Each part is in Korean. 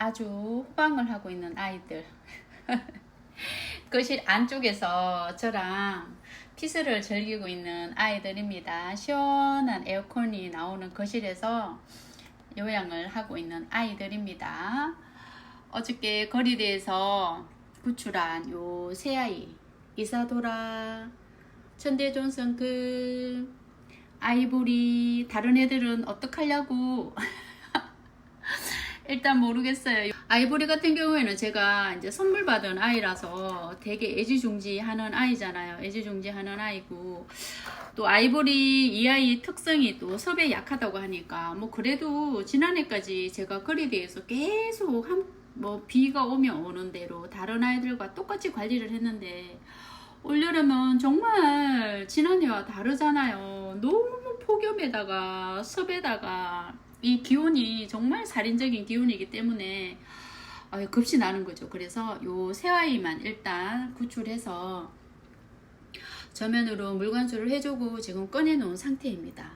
아주 호강을 하고 있는 아이들. 거실 안쪽에서 저랑 피서를 즐기고 있는 아이들입니다. 시원한 에어컨이 나오는 거실에서 요양을 하고 있는 아이들입니다. 어저께 거리대에서 구출한 요 새아이, 이사도라, 천대존성급, 아이보리. 다른 애들은 어떡하려고 일단 모르겠어요. 아이보리 같은 경우에는 제가 이제 선물 받은 아이라서 되게 애지중지하는 아이잖아요. 애지중지하는 아이고, 또 아이보리 이 아이 특성이 또 섭외 약하다고 하니까 뭐 그래도 지난해까지 제가 거리대에서 계속 뭐 비가 오면 오는 대로 다른 아이들과 똑같이 관리를 했는데, 올여름은 정말 지난해와 다르잖아요. 너무 폭염에다가 습에다가 이 기온이 정말 살인적인 기온이기 때문에 겁이 나는 거죠. 그래서 요 새아이만 일단 구출해서 저면으로 물관수를 해주고 지금 꺼내놓은 상태입니다.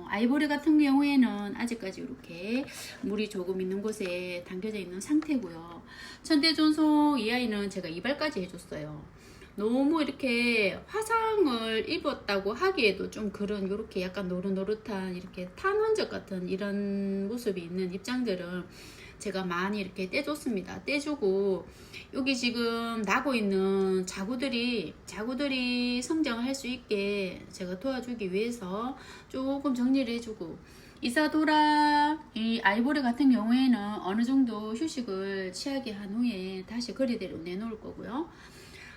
아이보리 같은 경우에는 아직까지 이렇게 물이 조금 있는 곳에 담겨져 있는 상태고요. 천대존속 이 아이는 제가 이발까지 해줬어요. 너무 이렇게 화상을 입었다고 하기에도 좀 그런 이렇게 약간 노릇노릇한 이렇게 탄 흔적 같은 이런 모습이 있는 입장들은 제가 많이 이렇게 떼줬습니다. 떼주고 여기 지금 나고 있는 자구들이 성장을 할 수 있게 제가 도와주기 위해서 조금 정리를 해주고, 이사도라 이 아이보리 같은 경우에는 어느 정도 휴식을 취하게 한 후에 다시 거리대로 내놓을 거고요.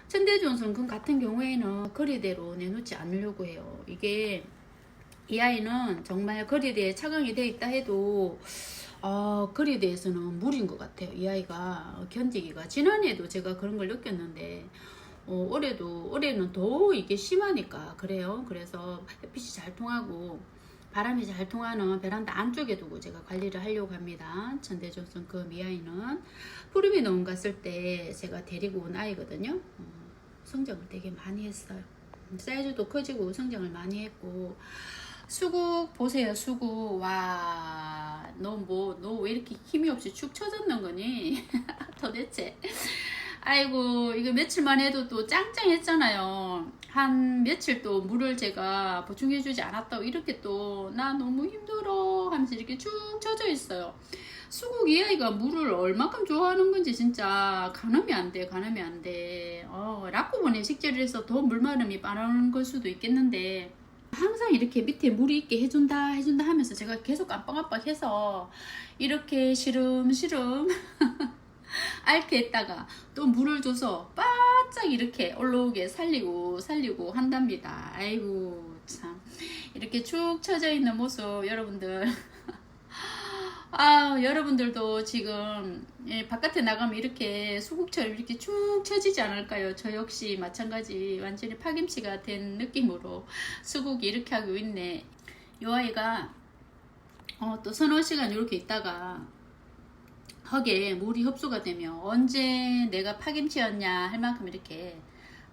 천대존성금 같은 경우에는 거리대로 내놓지 않으려고 해요. 이게 이 아이는 정말 거리대에 착용이 되어 있다 해도 거리대에서는 무리인 것 같아요. 이 아이가 견디기가. 지난해에도 제가 그런 걸 느꼈는데 올해는 더 이게 심하니까 그래요. 그래서 햇빛이 잘 통하고 바람이 잘 통하는 베란다 안쪽에 두고 제가 관리를 하려고 합니다. 천대존성금 이 아이는 푸르미 농원 갔을 때 제가 데리고 온 아이거든요. 성장을 되게 많이 했어요. 사이즈도 커지고 성장을 많이 했고, 수국 보세요. 수국. 와, 너 왜 이렇게 힘이 없이 축 처졌는 거니? 도대체. 아이고, 이거 며칠만 해도 또 짱짱했잖아요. 한 며칠 또 물을 제가 보충해주지 않았다고 이렇게 또 나 너무 힘들어 하면서 이렇게 축 처져 있어요. 수국 이 아이가 물을 얼마큼 좋아하는 건지 진짜 가늠이 안 돼. 락구본에 식재를 해서 더 물마름이 빠르는 걸 수도 있겠는데, 항상 이렇게 밑에 물이 있게 해준다 하면서 제가 계속 깜빡깜빡해서 이렇게 시름시름 앓게 했다가 또 물을 줘서 바짝 이렇게 올라오게 살리고 한답니다. 아이고 참, 이렇게 축 처져 있는 모습 여러분들 여러분들도 지금 바깥에 나가면 이렇게 수국처럼 이렇게 축 처지지 않을까요? 저 역시 마찬가지 완전히 파김치가 된 느낌으로 수국이 이렇게 하고 있네. 요 아이가 또 서너 시간 이렇게 있다가 흙에 물이 흡수가 되면 언제 내가 파김치였냐 할 만큼 이렇게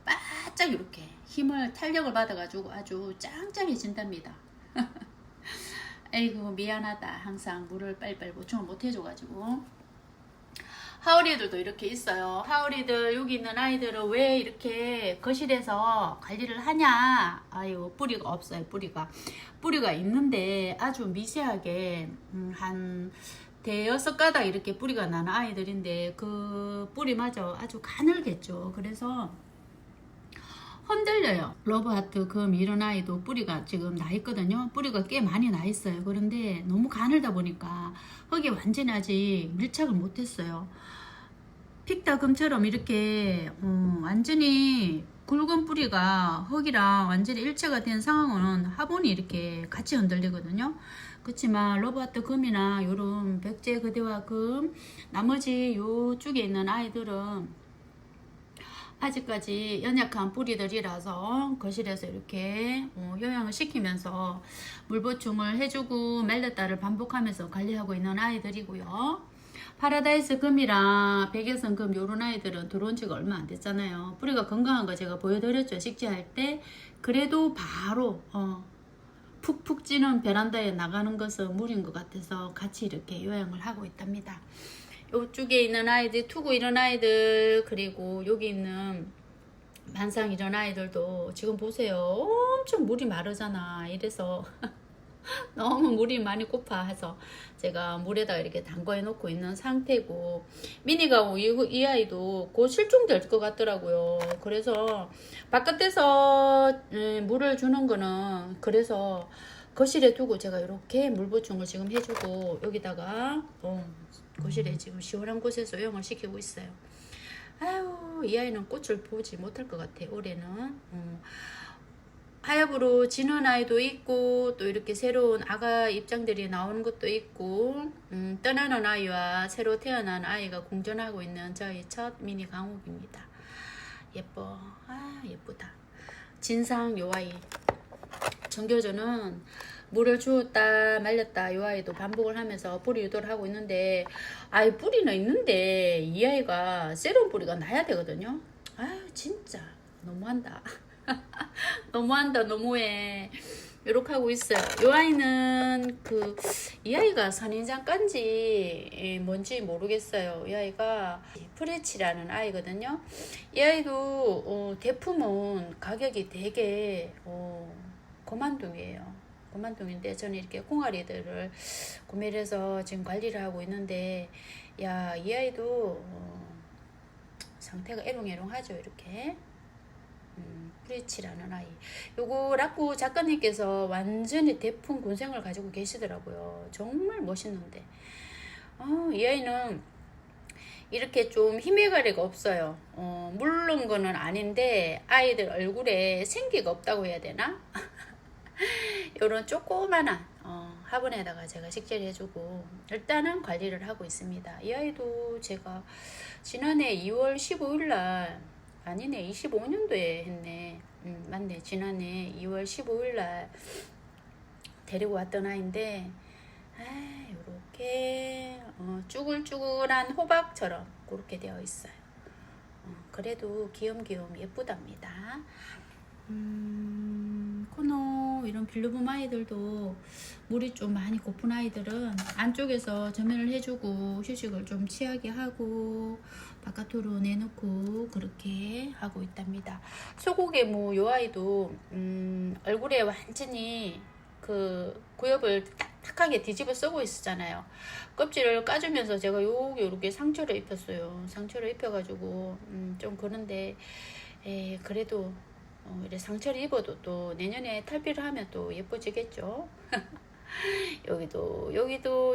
바짝 이렇게 힘을 탄력을 받아가지고 아주 짱짱해진답니다. 에이구 미안하다. 항상 물을 빨리빨리 보충을 못 해줘가지고. 하오리들도 이렇게 있어요. 하오리들 여기 있는 아이들은 왜 이렇게 거실에서 관리를 하냐. 아유 뿌리가 없어요. 뿌리가 있는데 아주 미세하게 한 대여섯 가닥 이렇게 뿌리가 나는 아이들인데 그 뿌리마저 아주 가늘겠죠. 그래서 흔들려요. 러브하트 금 이런 아이도 뿌리가 지금 나 있거든요. 뿌리가 꽤 많이 나 있어요. 그런데 너무 가늘다 보니까 흙에 완전히 아직 밀착을 못했어요. 픽다금처럼 이렇게 완전히 굵은 뿌리가 흙이랑 완전히 일체가 된 상황은 화분이 이렇게 같이 흔들리거든요. 그렇지만 러브하트 금이나 요런 백제 그대화 금, 나머지 요쪽에 있는 아이들은 아직까지 연약한 뿌리들이라서 거실에서 이렇게 요양을 시키면서 물 보충을 해주고 멜렸다를 반복하면서 관리하고 있는 아이들이고요. 파라다이스 금이랑 백여성 금 요런 아이들은 들어온 지가 얼마 안 됐잖아요. 뿌리가 건강한 거 제가 보여드렸죠. 식재할 때. 그래도 바로 푹푹 찌는 베란다에 나가는 것은 무리인 것 같아서 같이 이렇게 요양을 하고 있답니다. 요쪽에 있는 아이들, 투구 이런 아이들, 그리고 여기 있는 반상 이런 아이들도 지금 보세요. 엄청 물이 마르잖아. 이래서 너무 물이 많이 고파해서 제가 물에다가 이렇게 담궈 놓고 있는 상태고, 미니가 이 아이도 곧 실종될 것 같더라고요. 그래서 바깥에서 물을 주는 거는, 그래서 거실에 두고 제가 이렇게 물 보충을 지금 해주고, 여기다가 거실에 지금 시원한 곳에서 수영을 시키고 있어요. 아유, 이 아이는 꽃을 보지 못할 것 같아 올해는. 하엽으로 지는 아이도 있고, 또 이렇게 새로운 아가 입장들이 나오는 것도 있고, 떠나는 아이와 새로 태어난 아이가 공존하고 있는 저희 첫 미니 강옥입니다. 예뻐. 아, 예쁘다. 진상 요 아이. 정교조는 물을 주었다 말렸다 요 아이도 반복을 하면서 뿌리 유도를 하고 있는데, 아이 뿌리는 있는데 이 아이가 새로운 뿌리가 나야 되거든요. 아유, 진짜 너무한다. 너무한다, 너무해. 이렇게 하고 있어요. 이 아이는 이 아이가 선인장간지 뭔지 모르겠어요. 이 아이가 프레치라는 아이거든요. 이 아이도 대품은 가격이 되게 고만동이에요. 고만동인데 저는 이렇게 콩알이들을 구매를 해서 지금 관리를 하고 있는데, 야, 이 아이도 상태가 에롱에롱하죠. 이렇게. 프리치라는 아이. 요거 라꾸 작가님께서 완전히 대풍 군생을 가지고 계시더라고요. 정말 멋있는데. 이 아이는 이렇게 좀 힘의 가래가 없어요. 물른 거는 아닌데 아이들 얼굴에 생기가 없다고 해야 되나? 요런 조그만한 화분에다가 제가 식재를 해주고 일단은 관리를 하고 있습니다. 이 아이도 제가 지난해 2월 15일날 아니네, 25년도에 했네. 맞네, 지난해 2월 15일날 데리고 왔던 아이인데, 요렇게 쭈글쭈글한 호박처럼 그렇게 되어 있어요. 그래도 귀염귀염 예쁘답니다. 코너 이런 빌루붐 아이들도 물이 좀 많이 고픈 아이들은 안쪽에서 점연을 해주고 휴식을 좀 취하게 하고 바깥으로 내놓고 그렇게 하고 있답니다. 소고개무 요 아이도 얼굴에 완전히 그 구엽을 딱딱하게 뒤집어 쓰고 있었잖아요. 껍질을 까주면서 제가 여기 이렇게 상처를 입혔어요. 상처를 입혀가지고 좀 그런데 그래도 이래 상처를 입어도 또 내년에 탈피를 하면 또 예뻐지겠죠. 여기도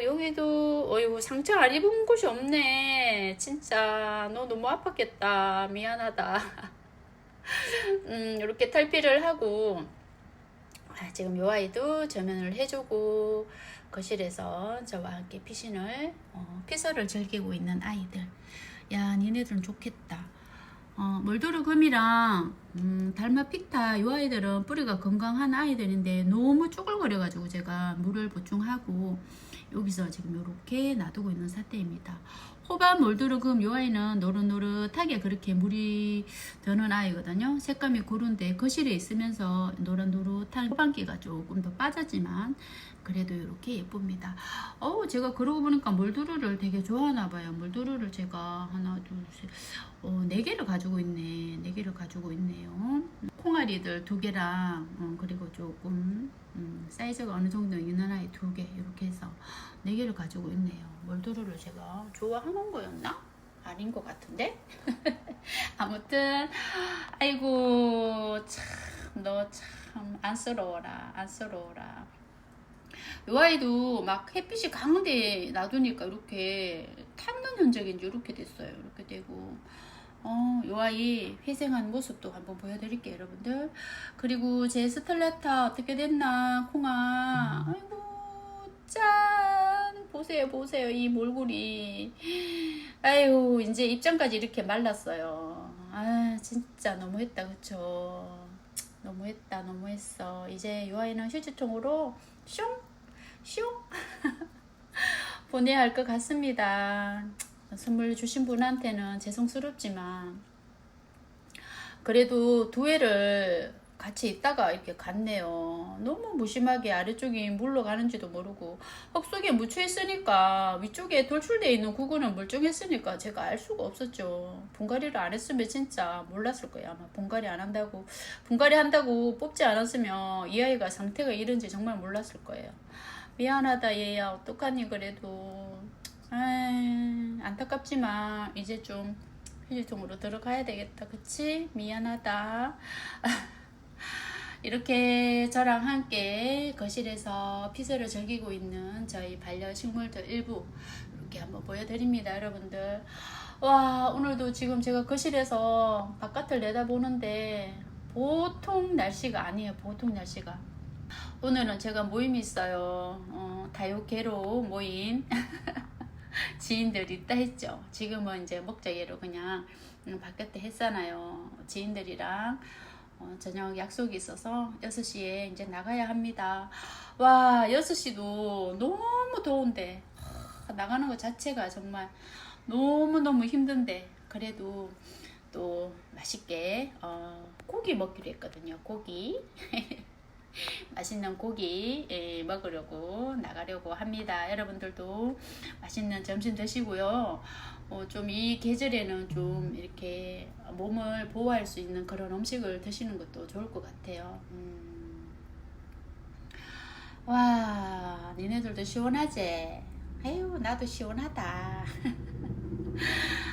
어이구, 상처 안 입은 곳이 없네. 진짜 너 너무 아팠겠다. 미안하다. 이렇게 탈피를 하고 지금 요 아이도 저면을 해주고 거실에서 저와 함께 피서를 즐기고 있는 아이들. 야, 니네들은 좋겠다. 몰도르금이랑 달마픽타 이 아이들은 뿌리가 건강한 아이들인데 너무 쭈글거려가지고 제가 물을 보충하고 여기서 지금 이렇게 놔두고 있는 상태입니다. 호반 몰도르금 이 아이는 노릇노릇하게 그렇게 물이 드는 아이거든요. 색감이 고른데 거실에 있으면서 노릇노릇한 호반기가 조금 더 빠졌지만 그래도 이렇게 예쁩니다. 제가 그러고 보니까 몰도르를 되게 좋아하나 봐요. 몰도르를 제가 하나, 둘, 셋, 4개를 가지고 있네. 4개를 가지고 있네요. 콩알이들 2개랑 그리고 조금 사이즈가 어느 정도 있는 아이 2개 이렇게 해서 4개를 가지고 있네요. 몰도르를 제가 좋아하는 거였나? 아닌 것 같은데? 아무튼 아이고 참 너 참 안쓰러워라. 이 아이도 막 햇빛이 강한데 놔두니까 이렇게 탔는 흔적인지 이렇게 됐어요. 이렇게 되고 이 아이 회생한 모습도 한번 보여드릴게요, 여러분들. 그리고 제 스텔라타 어떻게 됐나, 콩아. 아이고 짠, 보세요 이 몰골이. 아유, 이제 입장까지 이렇게 말랐어요. 아, 진짜 너무했다, 그쵸? 너무했어. 이제 이 아이는 휴지통으로 슝 보내야 할 것 같습니다. 선물 주신 분한테는 죄송스럽지만 그래도 2회를 같이 있다가 이렇게 갔네요. 너무 무심하게 아래쪽이 물러가는지도 모르고 흙 속에 묻혀 있으니까 위쪽에 돌출되어 있는 구근은 멀쩡했으니까 제가 알 수가 없었죠. 분갈이를 안 했으면 진짜 몰랐을 거예요. 아마 분갈이 안 한다고 분갈이 한다고 뽑지 않았으면 이 아이가 상태가 이런지 정말 몰랐을 거예요. 미안하다 얘야. 어떡하니 그래도. 안타깝지만 이제 좀 휴지통으로 들어가야 되겠다. 그치? 미안하다. 이렇게 저랑 함께 거실에서 피서를 즐기고 있는 저희 반려식물들 일부 이렇게 한번 보여드립니다. 여러분들, 와, 오늘도 지금 제가 거실에서 바깥을 내다보는데 보통 날씨가 아니에요. 보통 날씨가. 오늘은 제가 모임이 있어요. 다육개로 모인 지인들이 있다 했죠. 지금은 이제 목적으로 그냥 바깥에 했잖아요. 지인들이랑 저녁 약속이 있어서 6시에 이제 나가야 합니다. 와, 6시도 너무 더운데 나가는 것 자체가 정말 너무너무 힘든데 그래도 또 맛있게 고기 먹기로 했거든요. 고기 맛있는 고기 먹으려고 나가려고 합니다. 여러분들도 맛있는 점심 드시고요. 좀 이 계절에는 좀 이렇게 몸을 보호할 수 있는 그런 음식을 드시는 것도 좋을 것 같아요. 와, 니네들도 시원하지? 아유, 나도 시원하다.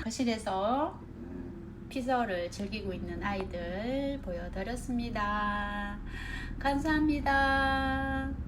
거실에서 피서를 즐기고 있는 아이들 보여드렸습니다. 감사합니다.